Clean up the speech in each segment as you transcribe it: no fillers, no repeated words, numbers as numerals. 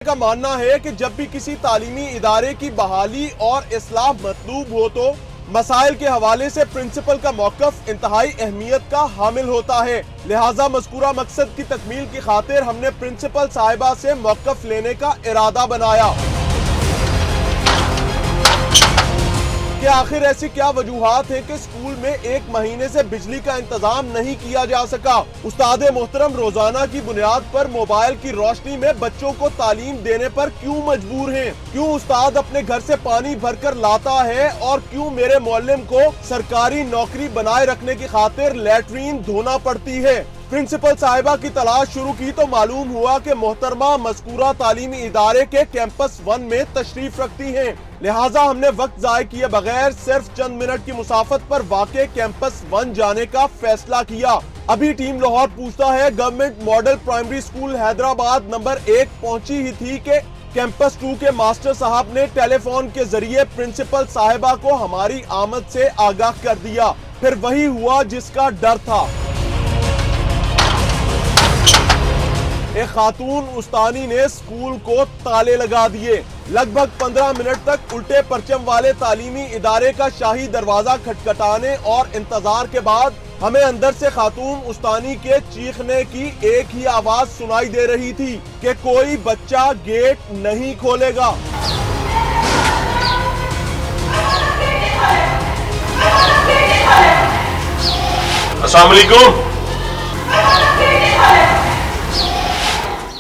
का मानना है कि जब भी किसी तालीमी इदारे की बहाली और इस्लाह मतलूब हो तो मसाइल के हवाले से प्रिंसिपल का मौक़िफ़ इंतहाई अहमियत का हामिल होता है। लिहाजा मज़कूरा मकसद की तकमील की खातिर हमने प्रिंसिपल साहिबा से मौक़िफ़ लेने का इरादा बनाया कि आखिर ऐसी क्या वजूहात है कि स्कूल में एक महीने से बिजली का इंतजाम नहीं किया जा सका। उस्ताद मोहतरम रोजाना की बुनियाद पर मोबाइल की रोशनी में बच्चों को तालीम देने पर क्यों मजबूर हैं? क्यों उस्ताद अपने घर से पानी भरकर लाता है और क्यों मेरे मुअल्लिम को सरकारी नौकरी बनाए रखने की खातिर लैट्रीन धोना पड़ती है? प्रिंसिपल साहिबा की तलाश शुरू की तो मालूम हुआ कि मोहतरमा मज़कूरा तालीमी इदारे के कैंपस 1 में तशरीफ रखती हैं। लिहाजा हमने वक्त जाय किए बगैर सिर्फ चंद मिनट की मुसाफत पर वाक़े कैंपस 1 जाने का फैसला किया। अभी टीम लाहौर पूछता है government model primary school Hyderabad number 1 पहुंची ही थी कि कैंपस 2 के मास्टर साहब ने टेलीफोन के जरिए प्रिंसिपल साहिबा को हमारी आमद से आगाह कर दिया। फिर वही हुआ जिसका डर था। एक खातून उस्तानी ने स्कूल को ताले लगा दिए। लगभग 15 मिनट तक उल्टे परचम वाले तालीमी इदारे का शाही दरवाजा खटखटाने और इंतजार के बाद हमें अंदर से खातून उस्तानी के चीखने की एक ही आवाज सुनाई दे रही थी कि कोई बच्चा गेट नहीं खोलेगा। अस्सलाम वालेकुम।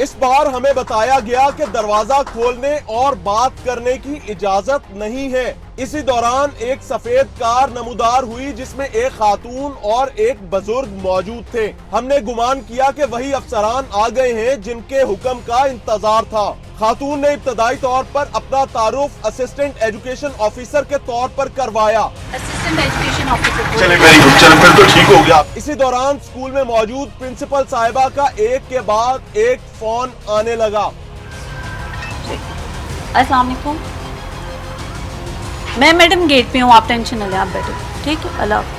इस बार हमें बताया गया कि दरवाजा खोलने और बात करने की इजाजत नहीं है। इसी दौरान एक सफेद कार नमूदार हुई जिसमें एक खातून और एक बुजुर्ग मौजूद थे। हमने गुमान किया कि वही अफसरान आ गए हैं जिनके हुक्म का इंतजार था। खातून ने इब्तदाई तौर पर अपना तारुफ असिस्टेंट एजुकेशन ऑफिसर के तौर पर करवाया। Assistant education officer. चले वेरी गुड, चलो फिर तो ठीक हो गया। इसी दौरान स्कूल में मौजूद प्रिंसिपल साहिबा का एक के बाद एक फोन आने लगा। अस्सलाम वालेकुम, मैं मैडम गेट पे हूँ, आप टेंशन न लें, आप बैठो, ठीक है। अल्लाह।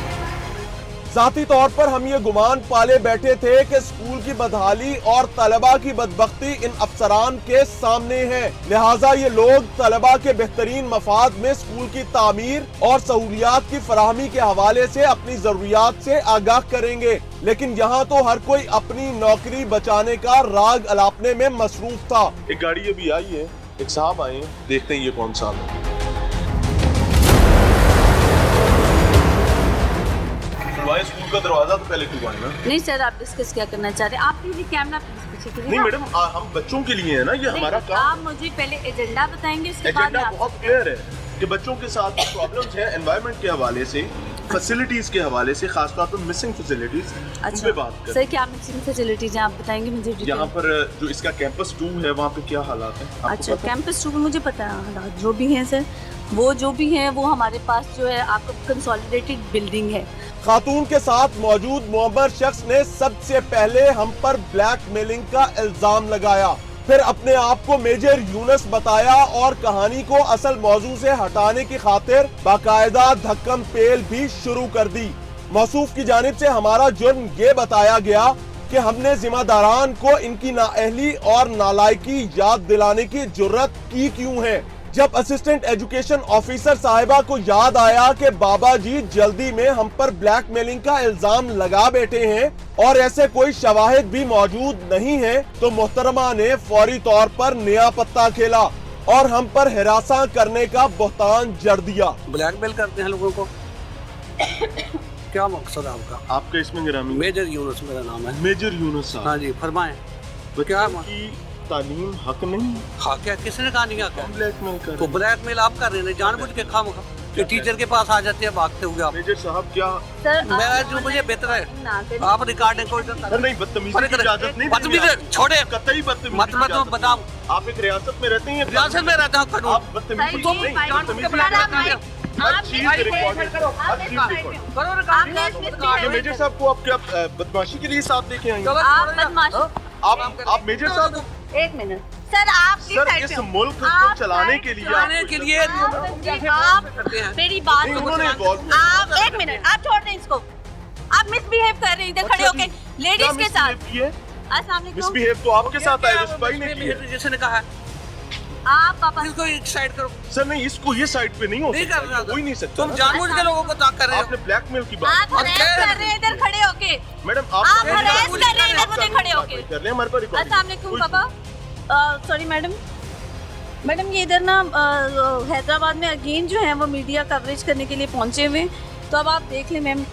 जाती तौर पर हम ये गुमान पाले बैठे थे कि स्कूल की बदहाली और तलबा की बदबख्ती इन अफसरान के सामने है। लिहाजा ये लोग तलबा के बेहतरीन मफाद में स्कूल की तामीर और सहूलियात की फराहमी के हवाले से अपनी जरूरियात से आगाह करेंगे। लेकिन यहाँ तो हर कोई अपनी नौकरी बचाने का राग अलापने में मसरूफ था। एक गाड़ी अभी आई है, एक साहब आए हैं, देखते हैं ये कौन सा है। स्कूल का दरवाजा तो पहले खुलवाए ना। नहीं सर, आप डिस्कस क्या करना चाहते हैं? आप प्लीज कैमरा पीछे करिए। नहीं मैडम, हम बच्चों के लिए है ना, ये हमारा काम। आप मुझे पहले एजेंडा बताएंगे, उसके बाद एजेंडा बहुत क्लियर है कि बच्चों के साथ प्रॉब्लम्स हैं एनवायरनमेंट के हवाले से, फैसिलिटीज के हवाले से, खासतौर पर मिसिंग फैसिलिटीज, उन पे बात करें। सर क्या मिसिंग फैसिलिटीज हैं, आप बताएंगे मुझे? यहाँ पर जो इसका कैंपस 2 है वहाँ पे क्या हालात है? अच्छा, कैंपस 2 में मुझे पता है हालात जो भी हैं सर, वो जो भी हैं वो हमारे पास जो है आपका कंसोलिडेटेड बिल्डिंग है। खातून के साथ मौजूद मुअम्मर शख्स ने सबसे पहले हम पर ब्लैकमेलिंग का इल्जाम लगाया, फिर अपने आप को मेजर यूनुस बताया और कहानी को असल मौजू से हटाने की खातिर बाकायदा धक्कम पेल भी शुरू कर दी। मौसूफ की जानिब से हमारा जुर्म ये बताया गया कि हमने जिम्मेदारान को इनकी नाअहली और नालायकी याद दिलाने की जुर्रत की क्यों है। जब असिस्टेंट एजुकेशन ऑफिसर साहिबा को याद आया कि बाबा जी जल्दी में हम पर ब्लैकमेलिंग का इल्जाम लगा बैठे हैं और ऐसे कोई शवाहिद भी मौजूद नहीं है, तो मोहतरमा ने फौरी तौर पर नया पत्ता खेला और हम पर हिरासा करने का बहतान जड़ दिया। ब्लैकमेल करते हैं लोगों को। क्या मकसद है आपका? आपका इसमें गिरामी? मेजर यूनुस मेरा नाम है। मेजर यूनुस साहब। हाँ जी, फरमाएं। क्या तालीम हक नहीं? हाँ, क्या किसने कहा नहीं हक है? ब्लैकमेल कर तो ब्लैकमेल आप कर रहे हैं जानबूझ के, खामखा कि टीचर के पास आ जाते हैं, भागते हुए आप। मेजर साहब क्या सर मैं जो मुझे बेहतर है आप रिकॉर्डिंग को नहीं, बदतमीजी की इजाजत नहीं। बदतमीजी छोड़े, कतई बदतमीजी मत तो बताओ। आप एक रियासत में रहते हैं, रियासत में रहता हूँ, कानून। आप बदतमीजी नहीं, बदतमीजी हर चीज रिकॉर्ड करो, हर चीज रिकॉर्ड। ये मेजर साहब को आप क्या बदमाशी के लिए साथ लेके आएंगे? आप मेजर साहब, एक मिनट सर, आप सर इस मुल्क को चलाने के लिए आप मेरी बात आप एक मिनट, आप छोड़ दें इसको। आप मिसबिहेव कर रहे हैं इधर खड़े होके लेडीज के साथ। मिसबिहेव तो आपके साथ आए, उस भाई ने किया। जिसने कहा आप वापस इसको एक साइड करो। सर नहीं, इसको ये साइड पे नहीं हो नहीं सकता, कर रहा हो ही नहीं सकता। तुम जानबूझ के लोगों को तंग कर रहे हो। आपने ब्लैकमेल की बात आप हरेस कर रहे हैं इधर खड़े होके। मैडम आप हरेस कर रहे हैं इधर मुझे खड़े होके। कर ले हमारे पर अस्सलाम वालेकुम पापा। सॉरी मैडम, मैडम ये इधर ना हैदराबाद में अगेन जो है वो मीडिया कवरेज करने के लिए पहुंचे हुए, तो अब आप देख लें मैम।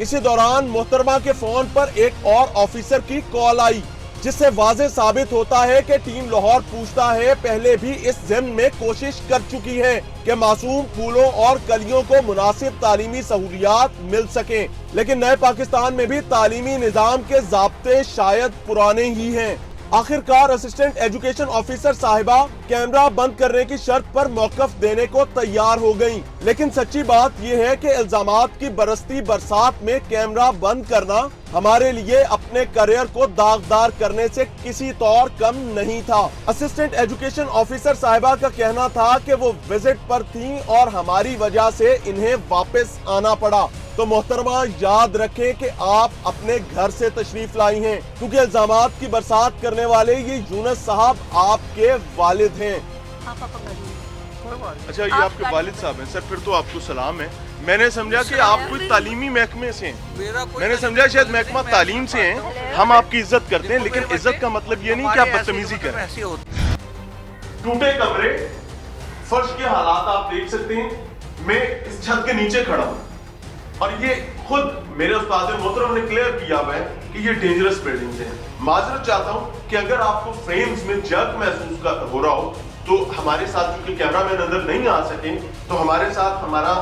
इसी दौरान मोहतरमा के फोन पर एक और ऑफिसर की कॉल आई, जिससे वाज़ेह साबित होता है कि टीम लाहौर पूछता है पहले भी इस ज़िम्न में कोशिश कर चुकी है कि मासूम फूलों और कलियों को मुनासिब तालीमी सहूलियात मिल सके, लेकिन नए पाकिस्तान में भी तालीमी निज़ाम के ज़ाब्ते शायद पुराने ही हैं। आखिरकार असिस्टेंट एजुकेशन ऑफिसर साहिबा कैमरा बंद करने की शर्त पर मौकफ देने को तैयार हो गयी, लेकिन सच्ची बात यह है कि इल्जामात की बरसती बरसात में कैमरा बंद करना हमारे लिए अपने करियर को दागदार करने से किसी तौर कम नहीं था। असिस्टेंट एजुकेशन ऑफिसर साहिबा का कहना था कि वो विजिट पर थीं और हमारी वजह से इन्हें वापस आना पड़ा। तो मोहतरमा याद रखें कि आप अपने घर से तशरीफ लाई हैं, क्योंकि इल्जामात की बरसात करने वाले ये यूनुस साहब आपके वालिद हैं। अच्छा, ये आपके वालिद साहब हैं। सर फिर तो आपको सलाम है। मैंने समझा कि आप कोई तालीमी महकमे से हैं, मैंने समझा शायद महकमा तालीम से हैं। हम आपकी इज्जत करते हैं, लेकिन इज्जत का मतलब ये नहीं कि आप बदतमीजी करें। टूटे कमरे, फर्श के हालात आप देख सकते हैं। मैं इस छत के नीचे खड़ा हूँ और ये खुद मेरे उस्ताद मोहतरम ने क्लियर किया हुआ है कि ये डेंजरस बिल्डिंग्स हैं। माजरत चाहता हूँ कि अगर आपको फ्रेम्स में जर्क महसूस हो रहा हो तो हमारे साथ, क्योंकि कैमरामैन अंदर नहीं आ सके, तो हमारे साथ हमारा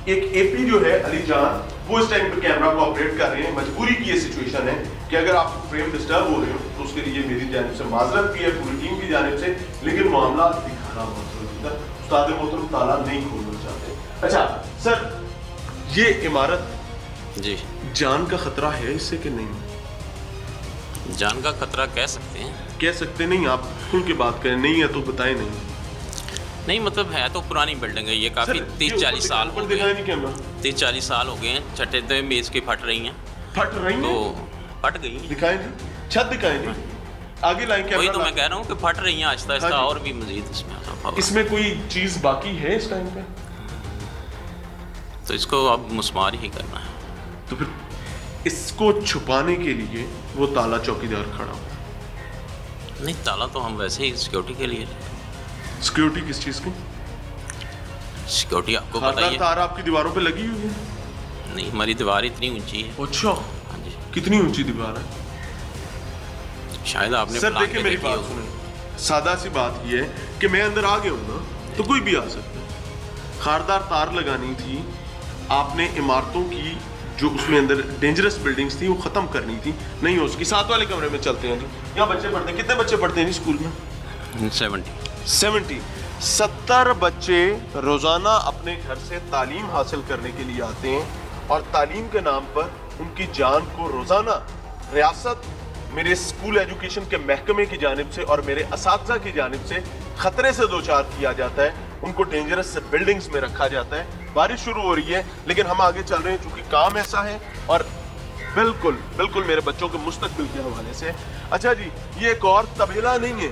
एक एपी जो है अली जान, वो इस टाइम पे कैमरा को ऑपरेट कर रहे हैं। मजबूरी की ये सिचुएशन है कि अगर आपको फ्रेम डिस्टर्ब हो रहे हो तो उसके लिए मेरी जानिब से माजरत भी है, पूरी टीम की जानिब से, लेकिन मामला दिखाना बहुत उस्ताद मोहतरम ताला नहीं खोलना चाहते। अच्छा सर, ये इमारत जी जान का खतरा है इससे कि नहीं? जान का खतरा कह सकते हैं। कह सकते नहीं, आप खुल के बात करें। नहीं है तो बताएं। नहीं मतलब है तो पुरानी बिल्डिंग है ये, काफी 30-40 साल हो गए। 30-40 साल हो गए हैं। छठे मेज के फट रही हैं। फट रही हैं तो फट गई हैं। दिखाएं जी, छत दिखाएं जी, आगे लाइन कैमरा। वही तो मैं कह रहा हूँ कि फट रही हैं आहिस्ता आहिस्ता, और भी मजीद इसमें कोई चीज बाकी है इस टाइम पे? तो इसको अब मुस्मार ही करना है। तो फिर इसको छुपाने के लिए वो ताला चौकीदार खड़ा हो? नहीं, ताला तो हम वैसे ही सिक्योरिटी के लिए। सिक्योरिटी किस चीज की? सिक्योरिटी आपको पता ही है। तार आपकी दीवारों पे लगी हुई है? नहीं, हमारी दीवार इतनी ऊंची है। अच्छा, हाँ जी। कितनी ऊंची दीवार है? शायद आपने सर देखिए मेरी बात सुने, सादा सी बात ये है कि मैं अंदर आ गया हूँ ना, तो कोई भी आ सकता है। खारदार तार लगानी थी आपने, इमारतों की जो उसमें अंदर डेंजरस बिल्डिंग्स थी वो खत्म करनी थी, नहीं हो सकी। साथ वाले कमरे में चलते हैं जी, यहाँ बच्चे पढ़ते हैं। कितने बच्चे पढ़ते हैं जी स्कूल में? 70 बच्चे रोजाना अपने घर से तालीम हासिल करने के लिए आते हैं, और तालीम के नाम पर उनकी जान को रोजाना रियासत, मेरे स्कूल एजुकेशन के महकमे की जानिब से और मेरे असातिज़ा की जानिब से खतरे से दो चार किया जाता है। उनको डेंजरस बिल्डिंग्स में रखा जाता है। बारिश शुरू हो रही है लेकिन हम आगे चल रहे हैं क्योंकि काम ऐसा है, और बिल्कुल बिल्कुल मेरे बच्चों के मुस्तकबिल के हवाले से। अच्छा जी, ये एक और तबेला नहीं है,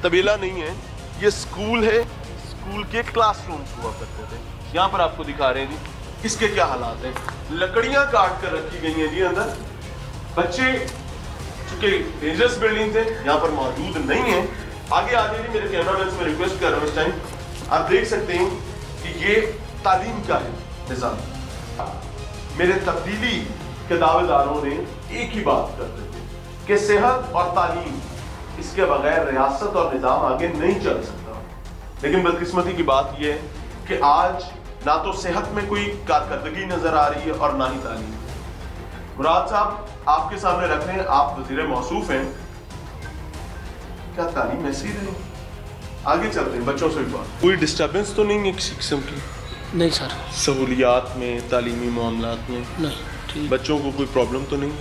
तबेला नहीं है, ये स्कूल है। स्कूल के क्लासरूम्स हुआ करते थे। यहाँ पर आपको दिखा रहे हैं जी इसके क्या हालात हैं। लकड़ियां काट कर रखी गई हैं जी अंदर। बच्चे चूंकि डेंजरस बिल्डिंग है यहाँ पर मौजूद नहीं है। आगे आ जाइए, मेरे कैमरामैन से रिक्वेस्ट कर रहा हूँ इस टाइम। आप देख सकते हैं कि ये तालीम का है निज़ाम। मेरे तब्दीली के दावेदारों ने एक ही बात करते थे कि सेहत और तालीम, इसके बगैर रियासत और निज़ाम आगे नहीं चल सकता। लेकिन बदकिस्मती की बात यह है कि आज ना तो सेहत में कोई कारकर्दगी नजर आ रही है और ना ही तालीम। मुराद साहब आपके सामने रख रहे हैं, आप वज़ीर मौसूफ हैं, क्या तालीम ऐसी ही रही? आगे चलते हैं, बच्चों से भी बात। कोई डिस्टर्बेंस तो नहीं है किसी किस्म की? नहीं सर। सहूलियात में, तालीमी मामलात में नहीं, बच्चों को कोई प्रॉब्लम तो नहीं?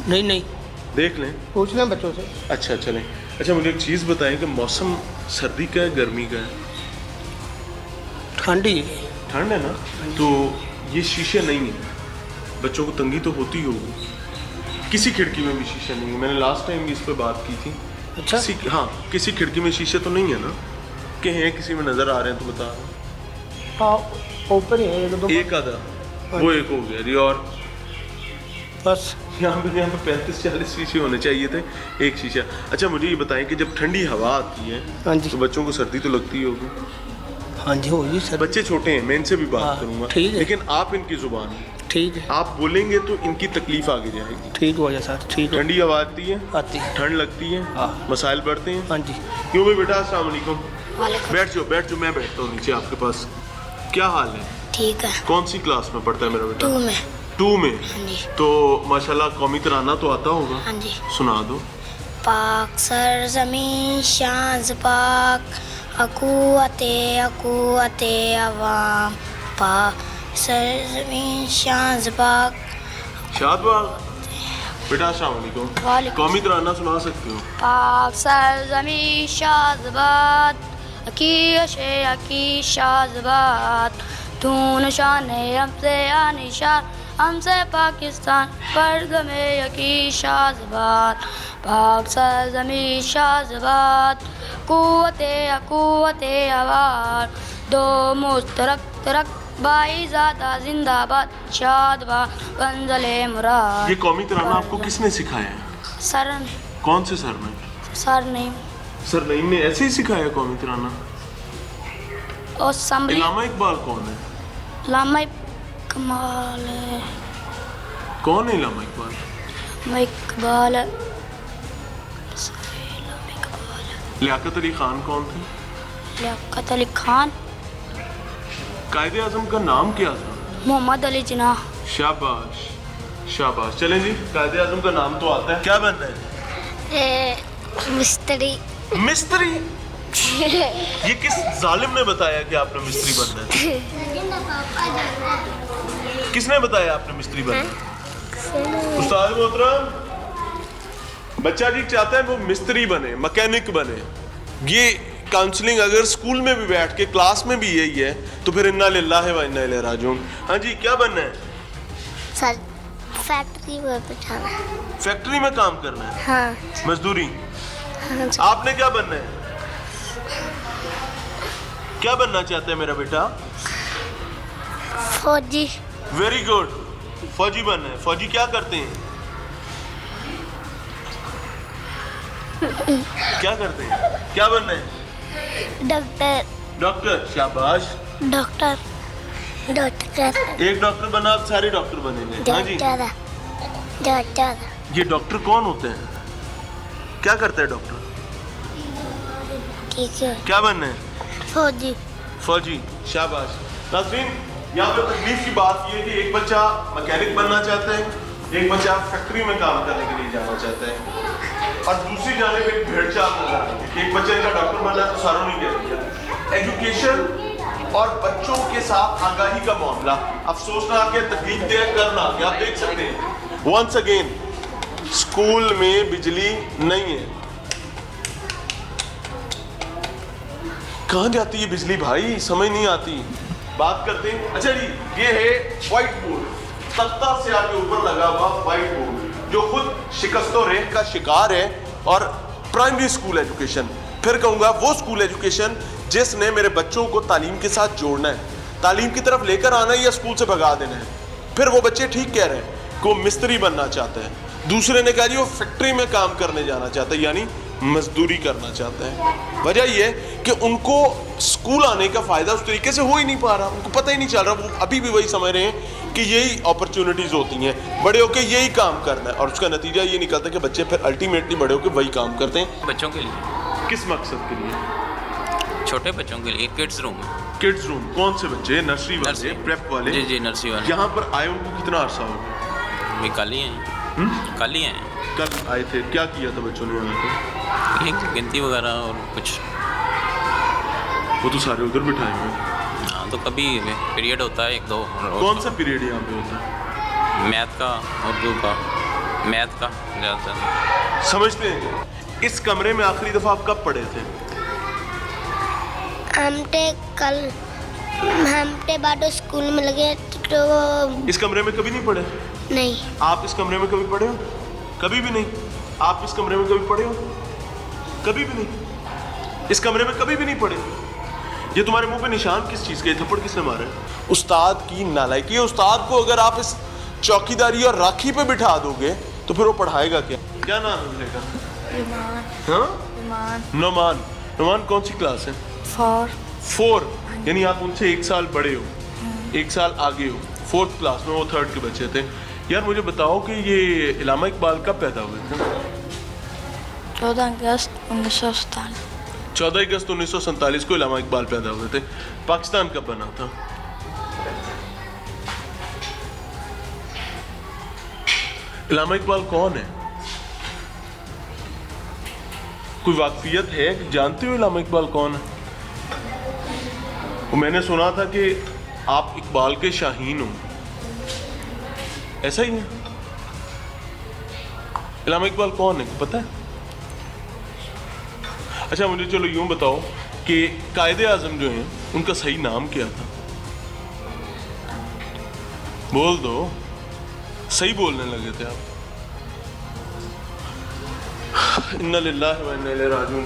नहीं देख लें, पूछ लें बच्चों से। अच्छा चलें। अच्छा मुझे एक चीज़ बताएं कि मौसम सर्दी का है गर्मी का है? ठंड ही ठंड है ना, तो ये शीशे नहीं है, बच्चों को तंगी तो होती होगी। किसी खिड़की में भी शीशा नहीं है। मैंने लास्ट टाइम भी इस पर बात की थी अच्छा हाँ, किसी खिड़की में शीशे तो नहीं है ना, कि हैं किसी में नजर आ रहे हैं तो बता। हाँ ऊपर ही है एक दो, एक आधा, वो एक हो गया जी। और बस यहाँ पे 35-40 शीशे होने चाहिए थे, एक शीशा। अच्छा मुझे ये बताएं कि जब ठंडी हवा आती है हाँ जी, तो बच्चों को सर्दी तो लगती होगी। हाँ जी होगी सर। बच्चे छोटे हैं, मैं इनसे भी बात हाँ, करूंगा, ठीक है। लेकिन आप इनकी जुबान है, ठीक है, आप बोलेंगे तो इनकी तकलीफ आगे जाएगी। ठीक हो जाए सर, ठीक है। ठंडी हवा आती है, आती है, ठंड लगती है, हाँ। मसाइल बढ़ते हैं। हाँ जी। क्यों भाई बेटा, अस्सलाम वालेकुम। बैठ जाओ बैठ जाओ, मैं बैठता हूँ नीचे आपके पास। क्या हाल है? ठीक है। कौन सी क्लास में पढ़ता है मेरा बेटा? 2 में। 2 में? हाँ जी। तो माशाल्लाह कौमी तराना तो आता होगा? हाँ जी। सुना दो। पाक सरजमीं शाज़ पाक, अक़ुव्वते अवाम, पाक सरजमीं शाज़ पाक। शाहबाग बेटा, अस्सलाम वालेकुम। वालेकुम। कौमी तराना सुना सकते हो? पाक सरजमीं शाज़बाद, अकी शाज़बाद, तून शान हमसे आनिशान, हमसे पाकिस्तान पर गमे यकी शाज़बाद, पाक सरजमीं शाज़बाद, कुव्वते आवार, दो मुस्तरक तरक बाई ज़्यादा जिंदाबाद, शादबाद मंज़िले मुराद। ये कौमी तराना आपको किसने सिखाया है? सर ने, कौन से सर ने? सर नहीं, सर नईम ने ऐसे ही सिखाया कौमी तराना? और समरी इलामा इकबाल कौन है? लामा कमाल है, कौन है इलामा इकबाल? इकबाल है, लियाकत अली खान कौन थे? लियाकत अली खान, कायदे आज़म का नाम क्या था? मोहम्मद अली जिन्ना। शाबाश शाबाश। चलें जी, कायदे आज़म का नाम तो आता है। क्या बनना है? मिस्त्री। मिस्त्री? ये किस जालिम ने बताया कि आपने मिस्त्री बनना है? किसने बताया आपने मिस्त्री बनना है? उस्ताद मोहतरम, बच्चा जी चाहता है वो मिस्त्री बने, मैकेनिक बने। ये काउंसलिंग अगर स्कूल में भी बैठ के क्लास में भी यही है तो फिर इन्ना लिल्लाहि व इन्ना इलैहि राजिऊन। हाँ जी, क्या बनना है? सर फैक्ट्री में बैठाना। फैक्ट्री में काम करना है? हाँ। मजदूरी? हाँ। आपने क्या बनना है? क्या बनना चाहते हैं मेरा बेटा? फौजी। वेरी गुड, फौजी बनना है। फौजी क्या करते हैं? क्या करते हैं? क्या बनना है? डॉक्टर। डॉक्टर? शाबाश। डॉक्टर। डॉक्टर। एक डॉक्टर बना, आप सारे डॉक्टर बनेंगे। हाँ जी। डॉक्टर। ये डॉक्टर कौन होते हैं? क्या करते हैं डॉक्टर? ठीक है। क्या बनना है? फौजी। फौजी, शाबाश। नाज़रीन, यहाँ पे तकलीफ की बात ये है कि एक बच्चा मैकेनिक बनना चाहता है, एक बच्चा फैक्ट्री में काम करने के लिए जाना चाहता है, और दूसरी जाने पे एक भेड़चाल नजर आ रही है कि एक बच्चे का डॉक्टर बनना है तो सारों ने कह दिया। एजुकेशन और बच्चों के साथ आगाही का मामला, अफसोस ना के तकलीफ दे करना, आप देख सकते हैं। वंस अगेन स्कूल में बिजली नहीं है। कहाँ जाती है बिजली भाई, समझ नहीं आती। बात करते हैं। अच्छा जी, ये है व्हाइट बोर्ड, तख्ता से आगे ऊपर लगा हुआ व्हाइट बोर्ड, जो खुद शिकस्तो रेख का शिकार है। और प्राइमरी स्कूल एजुकेशन, फिर कहूँगा वो स्कूल एजुकेशन जिसने मेरे बच्चों को तालीम के साथ जोड़ना है, तालीम की तरफ लेकर आना है या स्कूल से भगा देना है। फिर वो बच्चे ठीक कह रहे हैं कि वो मिस्त्री बनना चाहते हैं, दूसरे ने कहा जी वो फैक्ट्री में काम करने जाना चाहता है, यानी मजदूरी करना चाहता है। वजह यह है कि उनको स्कूल आने का फ़ायदा उस तरीके से हो ही नहीं पा रहा, उनको पता ही नहीं चल रहा। वो अभी भी वही समझ रहे हैं कि यही अपॉर्चुनिटीज़ होती हैं, बड़े होकर यही काम करना है, और उसका नतीजा ये निकलता है कि बच्चे फिर अल्टीमेटली बड़े होकर वही काम करते हैं। बच्चों के लिए। किस मकसद के लिए? छोटे बच्चों के लिए किड्स रूम। Kids room? कौन से बच्चे? नर्सरी वाले, प्रेप वाले? जी जी, नर्सरी वाले। यहाँ पर आए उनको कितना अरसा हो गया? भी कल ही हैं, कल ही हैं। कल आए थे, क्या किया था बच्चों ने वहाँ पे? ये गिनती वगैरह और कुछ। वो तो सारे उधर बिठाए हुए। हाँ, तो कभी पीरियड होता है 1-2। कौन सा पीरियड यहाँ पे होता है? मैथ का, उर्दू का, मैथ का ज़्यादातर। समझते हैं। इस कमरे में आखिरी दफ़ा आप कब पढ़े थे? हमटे बाडो स्कूल में लगे तो। इस कमरे में कभी नहीं पढ़े? नहीं। आप इस कमरे में कभी पढ़े हो? कभी भी नहीं। आप इस कमरे में कभी पढ़े हो? कभी भी नहीं, इस कमरे में कभी भी नहीं पढ़े। ये तुम्हारे मुंह पे निशान किस चीज के, थप्पड़ किसने मारे? उस्ताद की नालायकी। उस्ताद को अगर आप इस चौकीदारी और राखी पे बिठा दोगे तो फिर वो पढ़ाएगा क्या? क्या नाम है बेटे का? हाँ, नोमान। नोमान कौन सी क्लास है? 4। यानी आप उनसे 1 साल बड़े हो, 1 साल आगे हो। 4th क्लास में, वो 3rd के बच्चे थे। यार मुझे बताओ कि ये इलामा इकबाल कब पैदा हुए थे? 14 अगस्त 1947। 14 अगस्त 1947 को इलामा इकबाल पैदा हुए थे। पाकिस्तान कब बना था? इलामा इकबाल कौन है? कोई वाकफियत है कि जानते हो इलामा इकबाल कौन है? वो मैंने सुना था कि आप इकबाल के शाहीन हो, ऐसा ही है? इलामा इकबाल कौन है, पता है? अच्छा मुझे चलो यूं बताओ कि कायदे आजम जो हैं उनका सही नाम क्या था? बोल दो, सही बोलने लगे थे आप। इन्ना लिल्लाहि व इन्ना इलैहि राजिऊन जी,